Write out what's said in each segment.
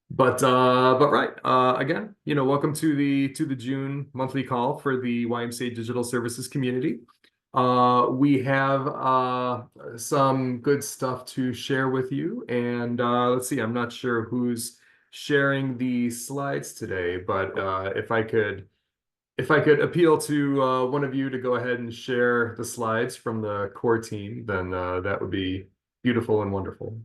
But right, again, welcome to the June monthly call for the YMCA Digital Services community. We have some good stuff to share with you, and let's see, I'm not sure who's sharing the slides today, but if I could appeal to one of you to go ahead and share the slides from the core team, then that would be beautiful and wonderful.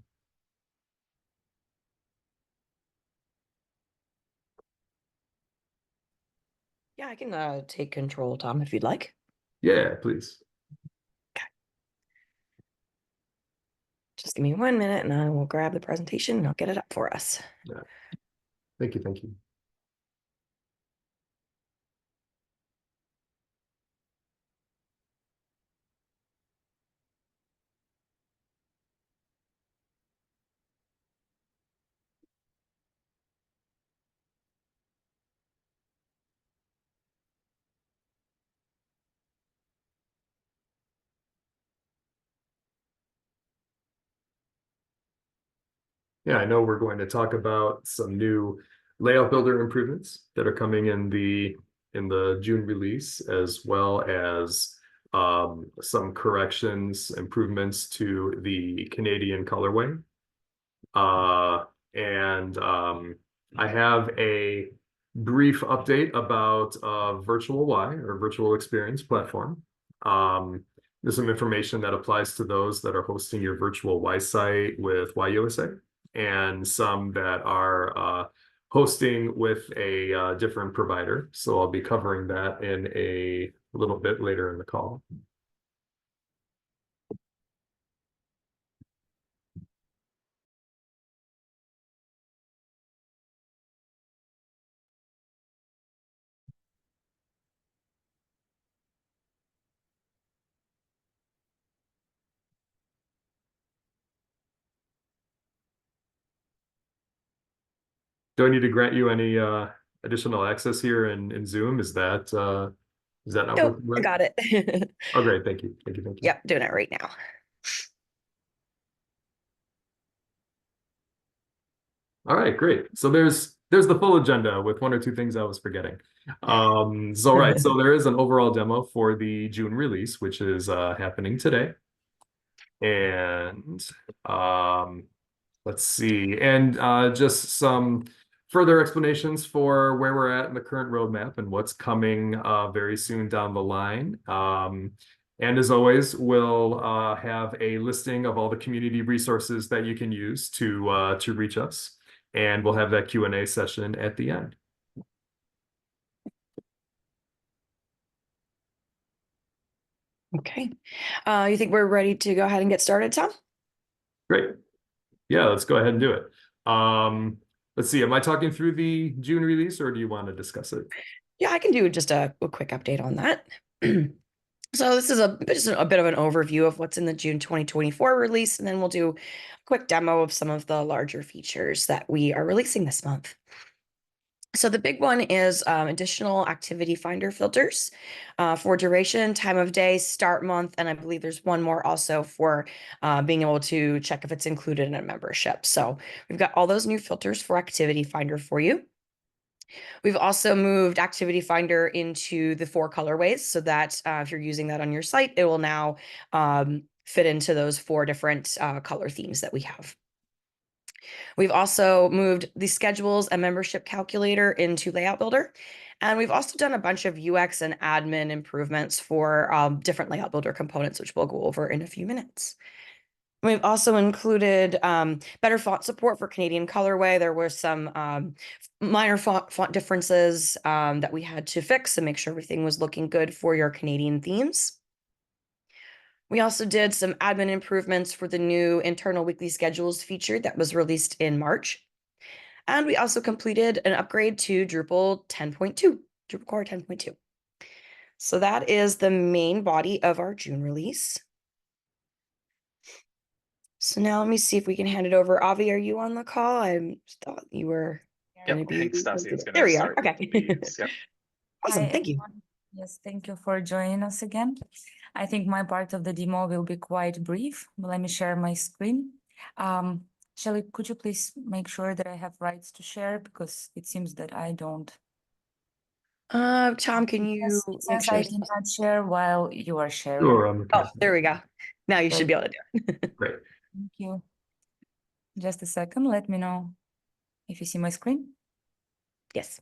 Yeah, I can take control, Tom, if you'd like. Yeah, please. Okay. Just give me 1 minute and I will grab the presentation and I'll get it up for us. Yeah. Thank you. Thank you. Yeah, I know we're going to talk about some new layout builder improvements that are coming in the June release, as well as some corrections, improvements to the Canadian colorway. And I have a brief update about Virtual Y, or Virtual Experience Platform. There's some information that applies to those that are hosting your Virtual Y site with YUSA, and some that are hosting with a different provider. So I'll be covering that in a little bit later in the call. Do I need to grant you any additional access here in Zoom? Is that not working right? I got it. Oh, great. Thank you. Thank you. Thank you. Yep, doing it right now. All right, great. So there's the full agenda with one or two things I was forgetting. So right, so there is an overall demo for the June release, which is happening today. And let's see, and just some further explanations for where we're at in the current roadmap and what's coming very soon down the line. And as always, we'll have a listing of all the community resources that you can use to reach us. And we'll have that Q&A session at the end. Okay. You think we're ready to go ahead and get started, Tom? Great. Yeah, let's go ahead and do it. Let's see, am I talking through the June release, or do you want to discuss it? Yeah, I can do just a quick update on that. So this is just a bit of an overview of what's in the June 2024 release, and then we'll do a quick demo of some of the larger features that we are releasing this month. So the big one is additional activity finder filters for duration, time of day, start month, and I believe there's one more also for being able to check if it's included in a membership. So we've got all those new filters for activity finder for you. We've also moved Activity Finder into the 4 colorways so that if you're using that on your site, it will now fit into those 4 different color themes that we have. We've also moved the schedules and membership calculator into Layout Builder. And we've also done a bunch of UX and admin improvements for different Layout Builder components, which we'll go over in a few minutes. We've also included better font support for Canadian Colorway. There were some minor font differences that we had to fix and make sure everything was looking good for your Canadian themes. We also did some admin improvements for the new internal weekly schedules feature that was released in March. And we also completed an upgrade to Drupal 10.2, Drupal core 10.2. So that is the main body of our June release. So now let me see if we can hand it over. Avi, are you on the call? I thought you were going to be. I think Stasi is going to There we start. are. Okay. Yep. Awesome. Thank you. Yes, thank you for joining us again. I think my part of the demo will be quite brief. Let me share my screen. Shelley, could you please make sure that I have rights to share because it seems that I don't. Tom, can you It make says sure? I cannot share while you are sharing. Sure, I'm Oh, there we go. Now you should be able to do it. Great. Thank you. Just a second. Let me know if you see my screen. Yes.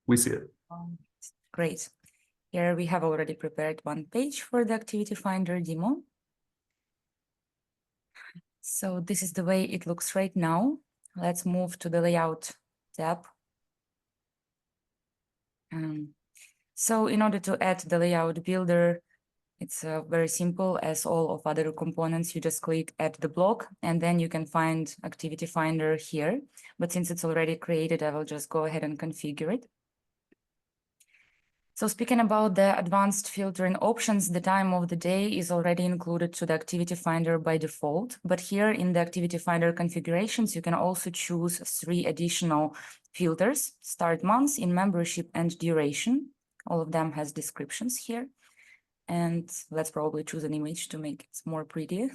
We see it. Great. Here we have already prepared one page for the Activity Finder demo. So this is the way it looks right now. Let's move to the Layout tab. So in order to add the Layout Builder, it's very simple. As all of other components, you just click Add the block, and then you can find Activity Finder here. But since it's already created, I will just go ahead and configure it. So speaking about the advanced filtering options, the time of the day is already included to the Activity Finder by default. But here in the Activity Finder configurations, you can also choose 3 additional filters: start months, in membership, and duration. All of them has descriptions here. And let's probably choose an image to make it more pretty.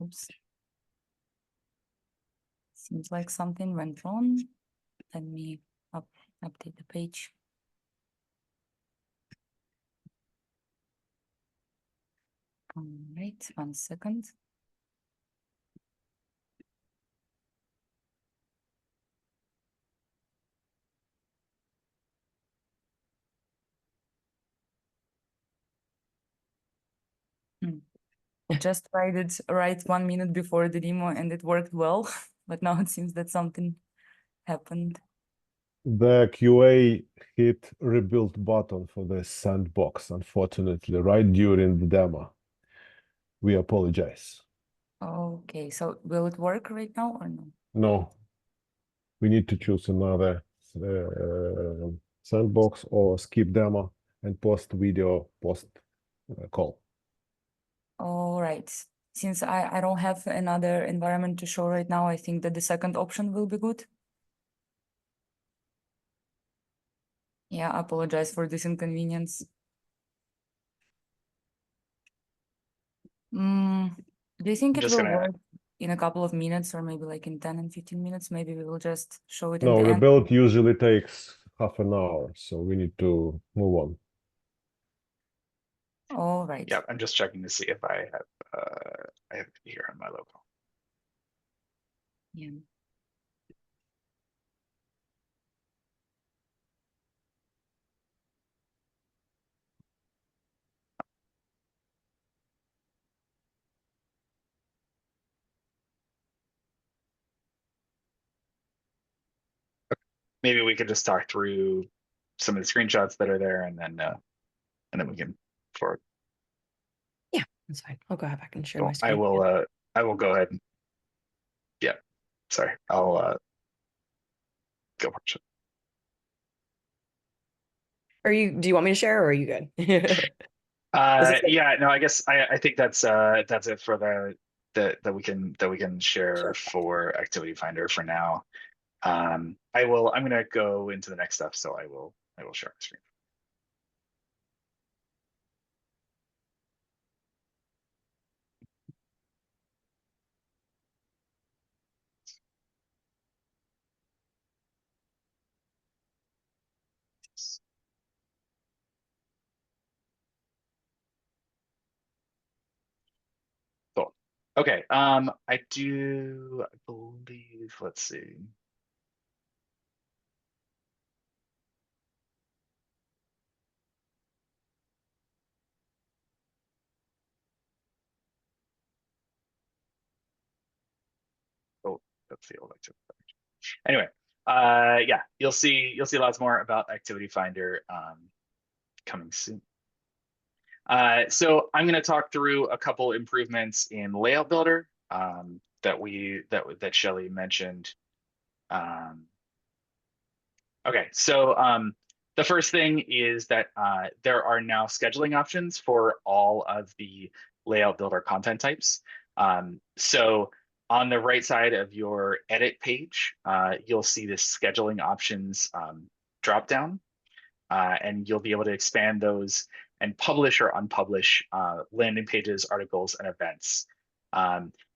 Oops. Seems like something went wrong. Let me update the page. All right, 1 second. Just tried it right 1 minute before the demo and it worked well, but now it seems that something happened. The QA hit rebuild button for the sandbox, unfortunately, right during the demo. We apologize. Okay, so will it work right now or no? No, we need to choose another sandbox or skip demo and post video post call. All right. Since I don't have another environment to show right now, I think that the second option will be good. Yeah, I apologize for this inconvenience. Do you think it will work in a couple of minutes or maybe like in 10 and 15 minutes? Maybe we will just show it in No, the end. rebuild usually takes half an hour, so we need to move on. All right. Yeah, I'm just checking to see if I have it here on my logo. Yeah. Maybe we could just talk through some of the screenshots that are there, and then we can forward. Yeah, that's fine. I'll go back and share Cool. my screen. I will go ahead and sorry, I'll go for it. Do you want me to share or are you good? Yeah, no, I guess I think that's it for that we can share for Activity Finder for now. I'm gonna go into the next step, so I will share my screen. Cool. Okay. I believe, let's see. Oh, that's the old activity. Anyway, yeah, you'll see lots more about Activity Finder coming soon. So I'm going to talk through a couple improvements in Layout Builder that Shelley mentioned. Okay, so the first thing is that there are now scheduling options for all of the Layout Builder content types. So on the right side of your edit page, you'll see this scheduling options drop down. and you'll be able to expand those and publish or unpublish landing pages, articles, and events.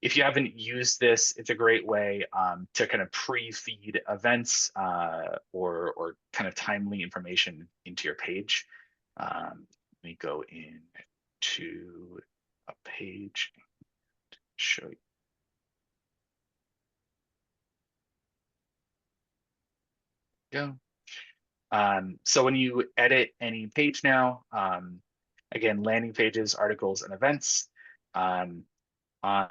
If you haven't used this, it's a great way to kind of pre-feed events or kind of timely information into your page. Let me go in to a page and show you. Go. So when you edit any page now, again, landing pages, articles, and events, on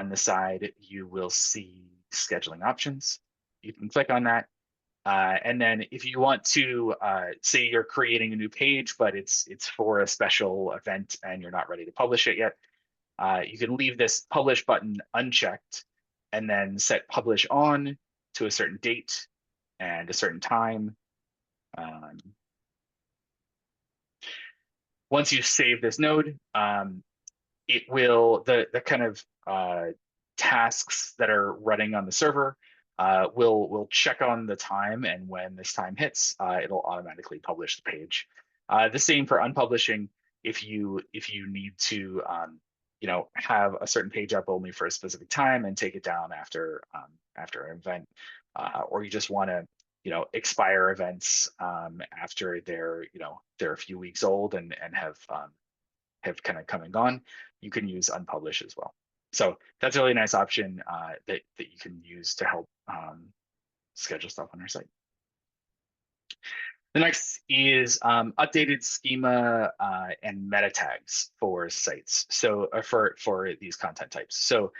the side, you will see scheduling options. You can click on that. And then if you want to say you're creating a new page, but it's for a special event and you're not ready to publish it yet, you can leave this publish button unchecked and then set publish on to a certain date and a certain time. Once you save this node, it will, the kind of tasks that are running on the server will check on the time, and when this time hits, it'll automatically publish the page. The same for unpublishing. If you need to have a certain page up only for a specific time and take it down after an event, or you just want to expire events after they're a few weeks old and have kind of come and gone, you can use unpublish as well. So that's a really nice option that you can use to help schedule stuff on our site. The next is updated schema and meta tags for sites. So for these content types. So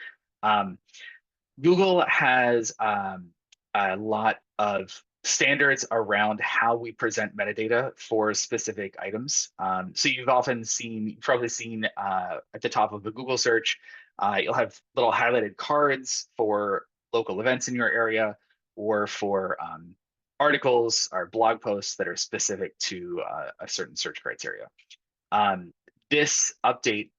Google has a lot of standards around how we present metadata for specific items. So you've probably seen at the top of the Google search, you'll have little highlighted cards for local events in your area, or for articles or blog posts that are specific to a certain search criteria. This update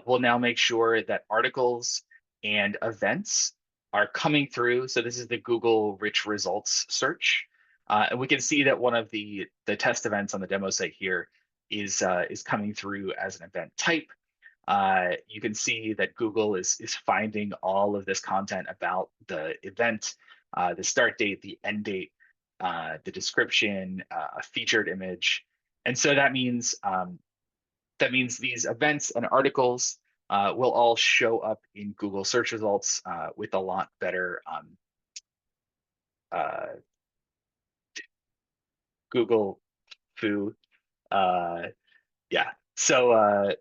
will now make sure that articles and events are coming through. So this is the Google Rich Results search. And we can see that one of the test events on the demo site here is coming through as an event type. You can see that Google is finding all of this content about the event, the start date, the end date, the description, a featured image. And so that means these events and articles will all show up in Google search results with a lot better Google foo. Yeah, so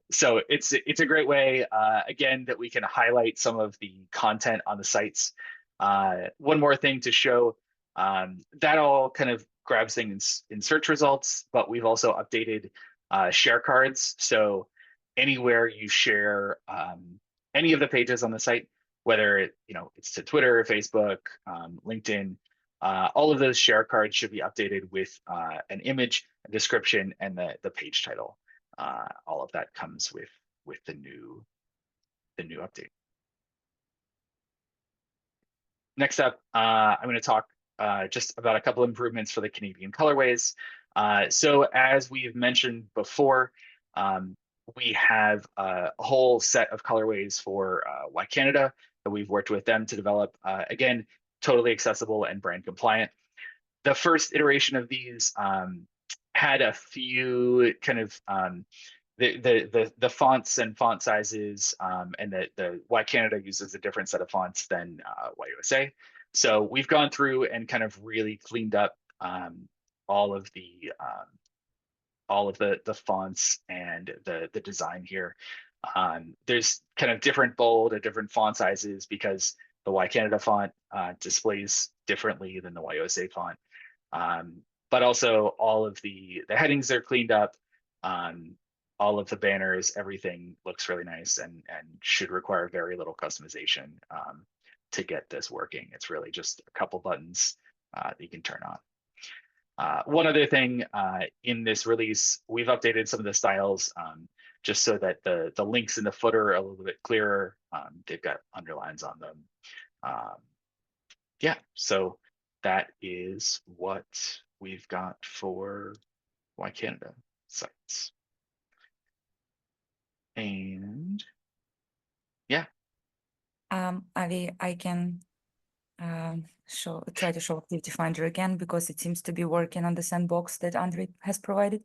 it's a great way again that we can highlight some of the content on the sites. One more thing to show, that all kind of grabs things in search results, but we've also updated share cards. So anywhere you share any of the pages on the site, whether it's to Twitter, Facebook, LinkedIn, all of those share cards should be updated with an image, a description, and the page title. All of that comes with the new update. Next up, I'm going to talk just about a couple improvements for the Canadian colorways. So as we've mentioned before, we have a whole set of colorways for YCanada that we've worked with them to develop. Again, totally accessible and brand compliant. The first iteration of these had a few kind of the fonts and font sizes, and the YCanada uses a different set of fonts than YUSA. So we've gone through and kind of really cleaned up all of the fonts and the design here. There's kind of different bold and different font sizes because the YCanada font displays differently than the YUSA font. But also all of the headings are cleaned up. All of the banners, everything looks really nice and should require very little customization to get this working. It's really just a couple buttons that you can turn on. One other thing in this release, we've updated some of the styles just so that the links in the footer are a little bit clearer. They've got underlines on them. Yeah, so that is what we've got for Y Canada sites. And yeah, Avi, I can try to show Activity Finder again because it seems to be working on the sandbox that Andre has provided.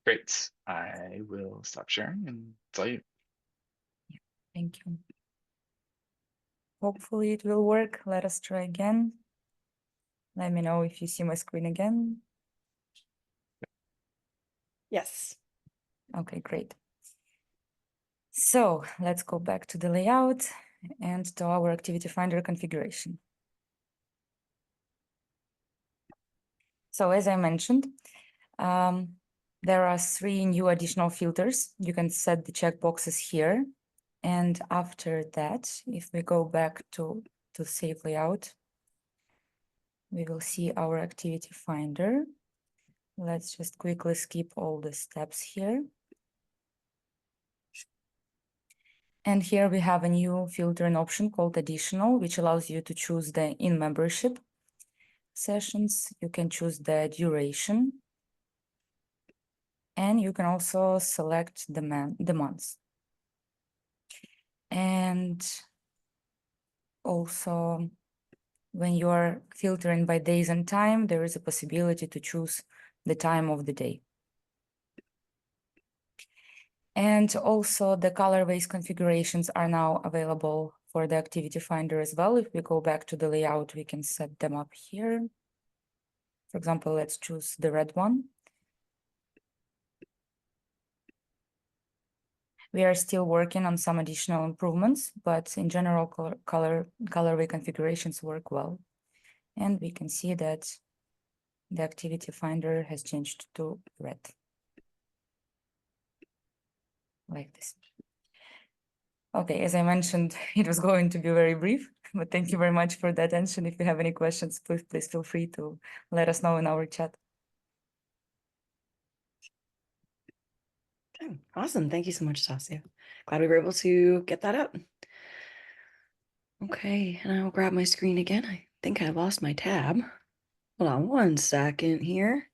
great. I will stop sharing and tell you. Thank you. Hopefully it will work. Let us try again. Let me know if you see my screen again. Yes. Okay, great. So let's go back to the layout and to our Activity Finder configuration. So as I mentioned, there are 3 new additional filters. You can set the checkboxes here. And after that, if we go back to save layout, we will see our Activity Finder. Let's just quickly skip all the steps here. And here we have a new filtering option called Additional, which allows you to choose the in-membership sessions. You can choose the duration. And you can also select the months. And also, when you are filtering by days and time, there is a possibility to choose the time of the day. And also the colorways configurations are now available for the Activity Finder as well. If we go back to the layout, we can set them up here. For example, let's choose the red one. We are still working on some additional improvements, but in general, colorway configurations work well. And we can see that the Activity Finder has changed to red. Like this. Okay, as I mentioned, it was going to be very brief, but thank you very much for the attention. If you have any questions, please feel free to let us know in our chat. Okay, awesome. Thank you so much, Tasia. Glad we were able to get that up. Okay, and I'll grab my screen again. I think I lost my tab. Hold on 1 second here.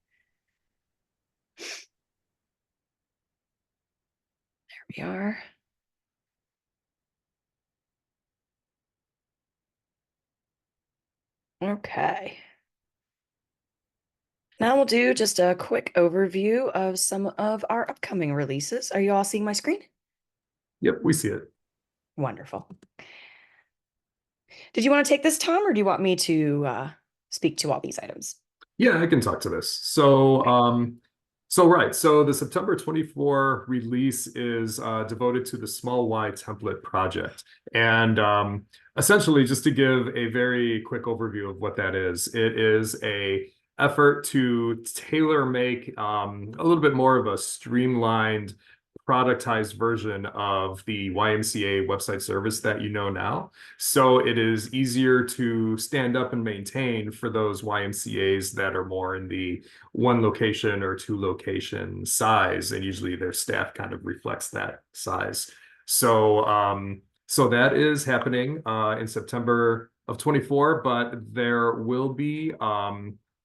There we are. Okay. Now we'll do just a quick overview of some of our upcoming releases. Are you all seeing my screen? Yep, we see it. Wonderful. Did you want to take this, Tom, or do you want me to speak to all these items? Yeah, I can talk to this. So the September 24 release is devoted to the Small Y template project. And essentially, just to give a very quick overview of what that is, it is a effort to tailor make a little bit more of a streamlined, productized version of the YMCA website service that you know now. So it is easier to stand up and maintain for those YMCAs that are more in the 1 location or 2 location size, and usually their staff kind of reflects that size. So so that is happening in September of 24, but there will be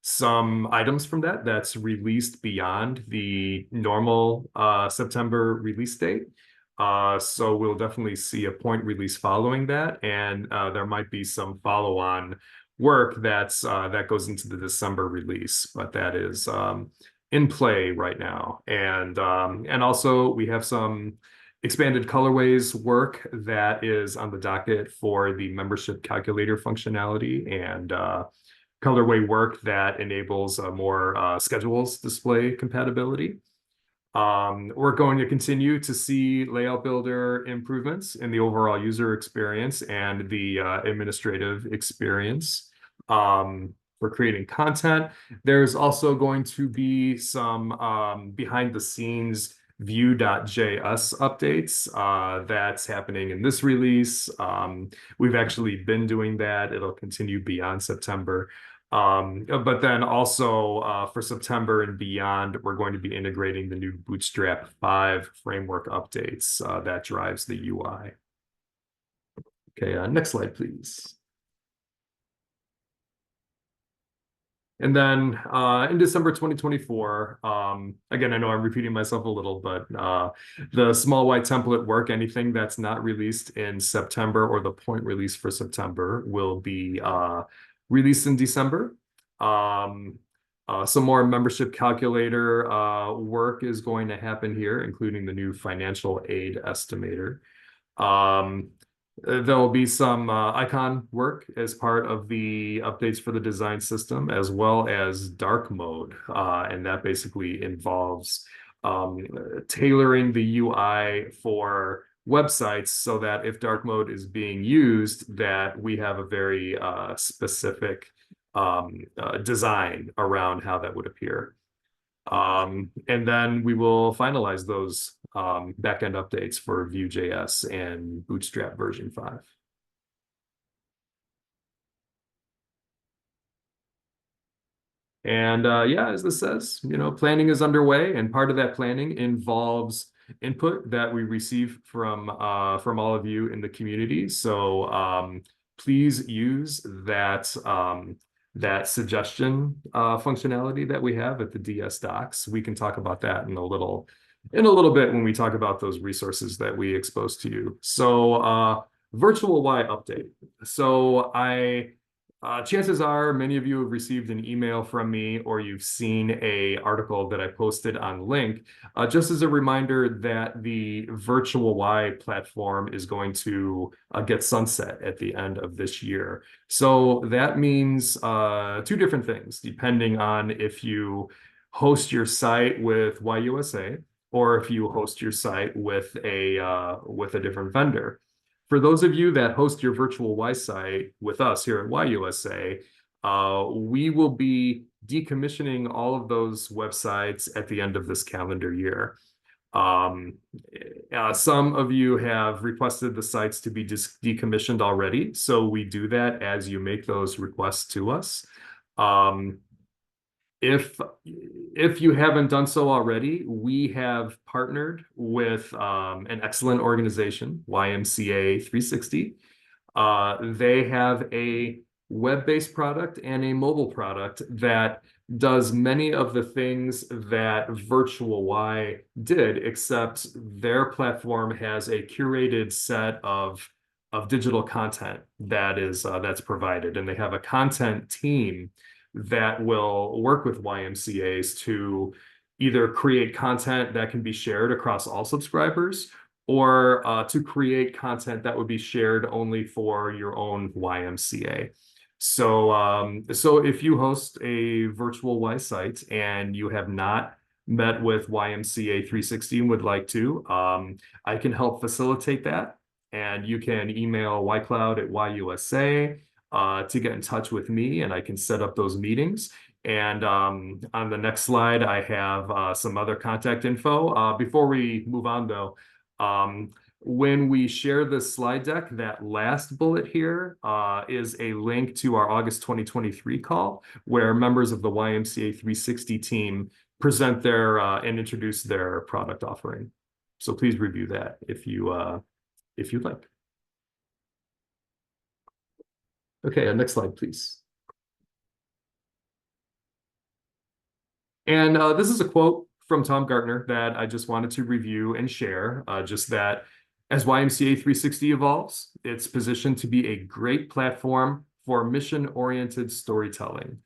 some items from that's released beyond the normal September release date. So we'll definitely see a point release following that, and there might be some follow-on work that goes into the December release, but that is in play right now. And also we have some expanded colorways work that is on the docket for the membership calculator functionality, and colorway work that enables more schedules display compatibility. We're going to continue to see layout builder improvements in the overall user experience and the administrative experience for creating content. There's also going to be some behind the scenes view.js updates that's happening in this release. We've actually been doing that. It'll continue beyond September. But then also for September and beyond, we're going to be integrating the new Bootstrap 5 framework updates that drives the UI. Okay, next slide, please. And then in December 2024, again, I know I'm repeating myself a little, but the small Y template work, anything that's not released in September or the point release for September will be released in December. Some more membership calculator work is going to happen here, including the new financial aid estimator. There'll be some icon work as part of the updates for the design system, as well as dark mode. And that basically involves tailoring the UI for websites so that if dark mode is being used, that we have a very specific design around how that would appear. And then we will finalize those backend updates for Vue.js and Bootstrap version 5. And yeah, as this says, planning is underway, and part of that planning involves input that we receive from all of you in the community. So please use that that suggestion functionality that we have at the DS docs. We can talk about that in a little bit when we talk about those resources that we expose to you. So virtual Y update. So chances are many of you have received an email from me, or you've seen an article that I posted on Link, just as a reminder that the virtual Y platform is going to get sunset at the end of this year. So that means two different things, depending on if you host your site with YUSA or if you host your site with a different vendor. For those of you that host your virtual Y site with us here at YUSA, we will be decommissioning all of those websites at the end of this calendar year. Some of you have requested the sites to be decommissioned already, so we do that as you make those requests to us. If you haven't done so already, we have partnered with an excellent organization, YMCA 360. They have a web-based product and a mobile product that does many of the things that Virtual Y did, except their platform has a curated set of digital content that's provided, and they have a content team that will work with YMCAs to either create content that can be shared across all subscribers, or to create content that would be shared only for your own YMCA. So, so if you host a virtual Y site and you have not met with YMCA 360 and would like to, I can help facilitate that. And you can email ycloud@YUSA to get in touch with me, and I can set up those meetings. And on the next slide, I have some other contact info. Before we move on, though, when we share this slide deck, that last bullet here is a link to our August 2023 call, where members of the YMCA 360 team present their and introduce their product offering. So please review that if you'd like. Okay, next slide, please. And this is a quote from Tom Gartner that I just wanted to review and share, just that as YMCA 360 evolves, it's positioned to be a great platform for mission-oriented storytelling.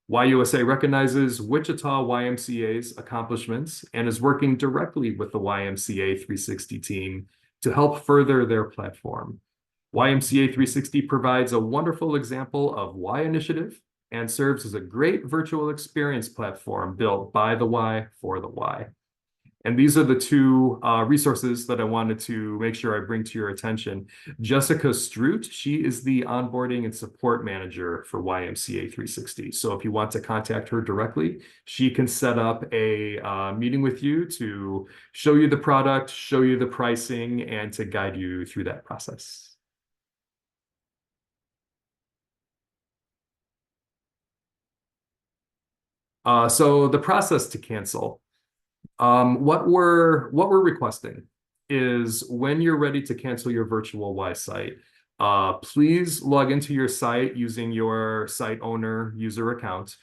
YUSA recognizes Wichita YMCA's accomplishments and is working directly with the YMCA 360 team to help further their platform. YMCA 360 provides a wonderful example of Y Initiative and serves as a great virtual experience platform built by the Y for the Y. And these are the two resources that I wanted to make sure I bring to your attention. Jessica Stroot, she is the onboarding and support manager for YMCA 360. So if you want to contact her directly, she can set up a meeting with you to show you the product, show you the pricing, and to guide you through that process. So the process to cancel. What we're requesting is when you're ready to cancel your virtual Y site, please log into your site using your site owner user account.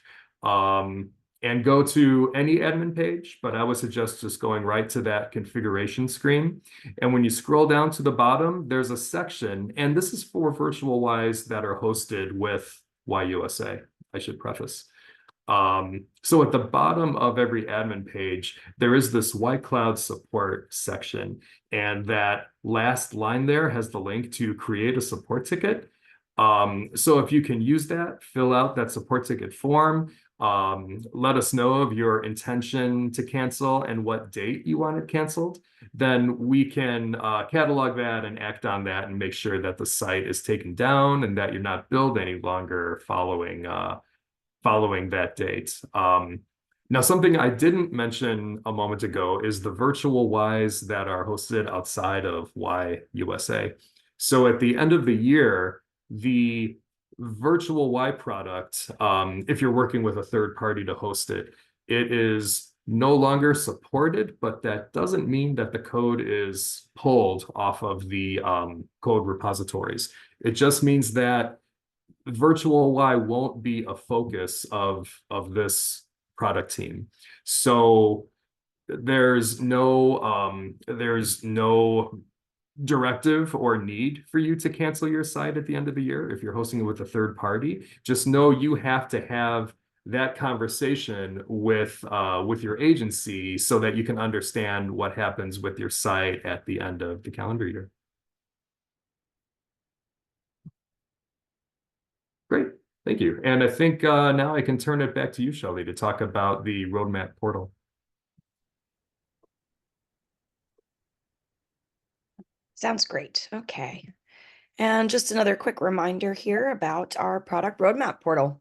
and go to any admin page, but I would suggest just going right to that configuration screen. And when you scroll down to the bottom, there's a section, and this is for virtual Ys that are hosted with YUSA, I should preface. So at the bottom of every admin page, there is this YCloud support section, and that last line there has the link to create a support ticket. So if you can use that, fill out that support ticket form, let us know of your intention to cancel and what date you want it canceled, then we can catalog that and act on that and make sure that the site is taken down and that you're not billed any longer following that date. Now, something I didn't mention a moment ago is the virtual Ys that are hosted outside of YUSA. So at the end of the year, the virtual Y product, if you're working with a third party to host it, it is no longer supported, but that doesn't mean that the code is pulled off of the code repositories. It just means that virtual Y won't be a focus of this product team. So there's no directive or need for you to cancel your site at the end of the year if you're hosting it with a third party. Just know you have to have that conversation with your agency so that you can understand what happens with your site at the end of the calendar year. Great, thank you. And I think now I can turn it back to you, Shelley, to talk about the roadmap portal. Sounds great. Okay. And just another quick reminder here about our product roadmap portal.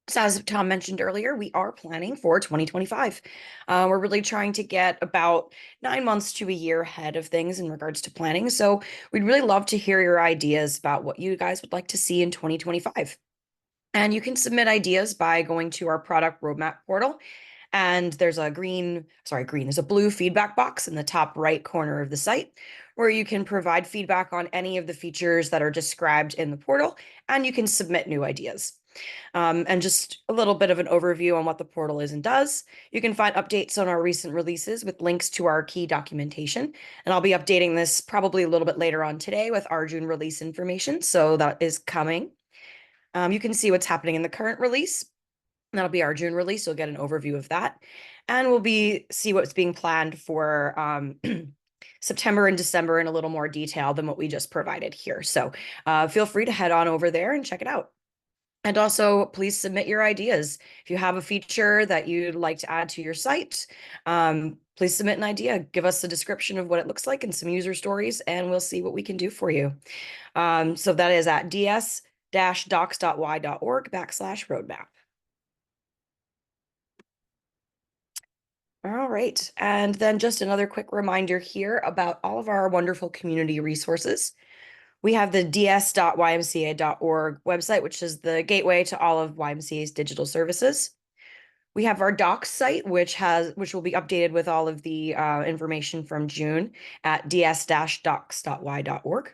So as Tom mentioned earlier, we are planning for 2025. We're really trying to get about 9 months to a year ahead of things in regards to planning. So we'd really love to hear your ideas about what you guys would like to see in 2025. And you can submit ideas by going to our product roadmap portal. And there's a there's a blue feedback box in the top right corner of the site where you can provide feedback on any of the features that are described in the portal, and you can submit new ideas. And just a little bit of an overview on what the portal is and does. You can find updates on our recent releases with links to our key documentation. And I'll be updating this probably a little bit later on today with our June release information. So that is coming. You can see what's happening in the current release. That'll be our June release. You'll get an overview of that. And we'll see what's being planned for September and December in a little more detail than what we just provided here. So feel free to head on over there and check it out. And also, please submit your ideas. If you have a feature that you'd like to add to your site, please submit an idea. Give us a description of what it looks like and some user stories, and we'll see what we can do for you. So that is at ds-docs.y.org/roadmap. All right. And then just another quick reminder here about all of our wonderful community resources. We have the ds.ymca.org website, which is the gateway to all of YMCA's digital services. We have our docs site, which will be updated with all of the information from June at ds-docs.y.org.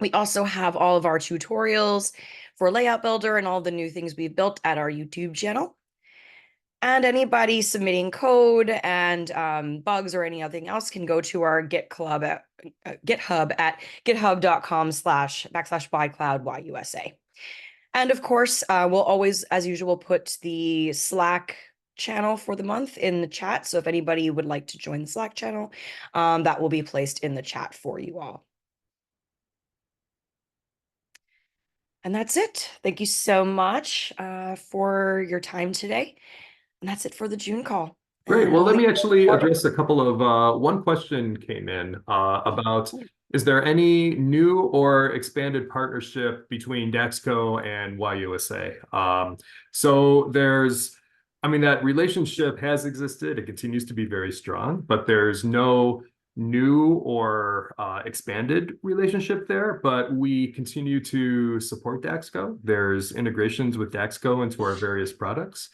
We also have all of our tutorials for Layout Builder and all the new things we've built at our YouTube channel. And anybody submitting code and bugs or anything else can go to our GitHub at github.com//bycloud_YUSA. And of course, we'll always, as usual, put the Slack channel for the month in the chat. So if anybody would like to join the Slack channel, that will be placed in the chat for you all. And that's it. Thank you so much for your time today. And that's it for the June call. Great. Well, let me actually address a couple of, one question came in about, is there any new or expanded partnership between Daxco and YUSA? So that relationship has existed. It continues to be very strong, but there's no new or expanded relationship there, but we continue to support Daxco. There's integrations with Daxco into our various products.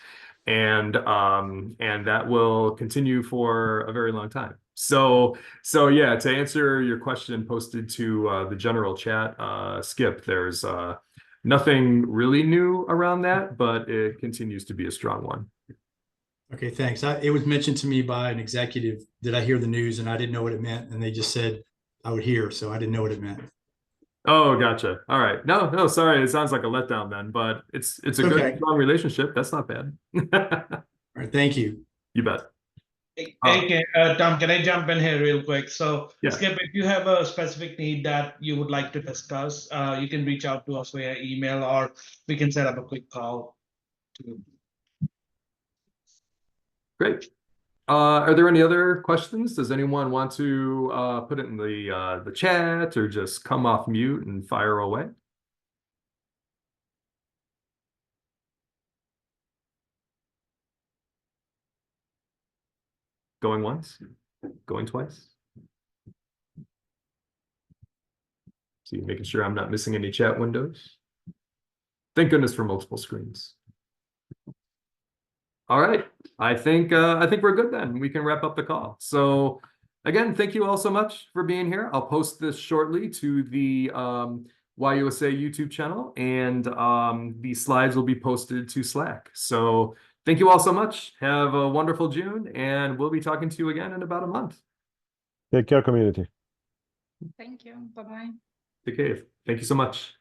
And that will continue for a very long time. So yeah, to answer your question posted to the general chat, Skip, there's nothing really new around that, but it continues to be a strong one. Okay, thanks. It was mentioned to me by an executive that I hear the news and I didn't know what it meant. And they just said I would hear, so I didn't know what it meant. Oh, gotcha. All right. No, sorry. It sounds like a letdown then, but it's a good Okay. strong relationship. That's not bad. All right, thank you. You bet. Hey, Tom, can I jump in here real quick? So, Yeah. Skip, if you have a specific need that you would like to discuss, you can reach out to us via email, or we can set up a quick call. Great. Are there any other questions? Does anyone want to put it in the chat or just come off mute and fire away? Going once, going twice. See, making sure I'm not missing any chat windows. Thank goodness for multiple screens. All right, I think we're good then. We can wrap up the call. So again, thank you all so much for being here. I'll post this shortly to the YUSA YouTube channel, and the slides will be posted to Slack. So thank you all so much. Have a wonderful June, and we'll be talking to you again in about a month. Take care, community. Thank you. Bye-bye. Take care. Thank you so much.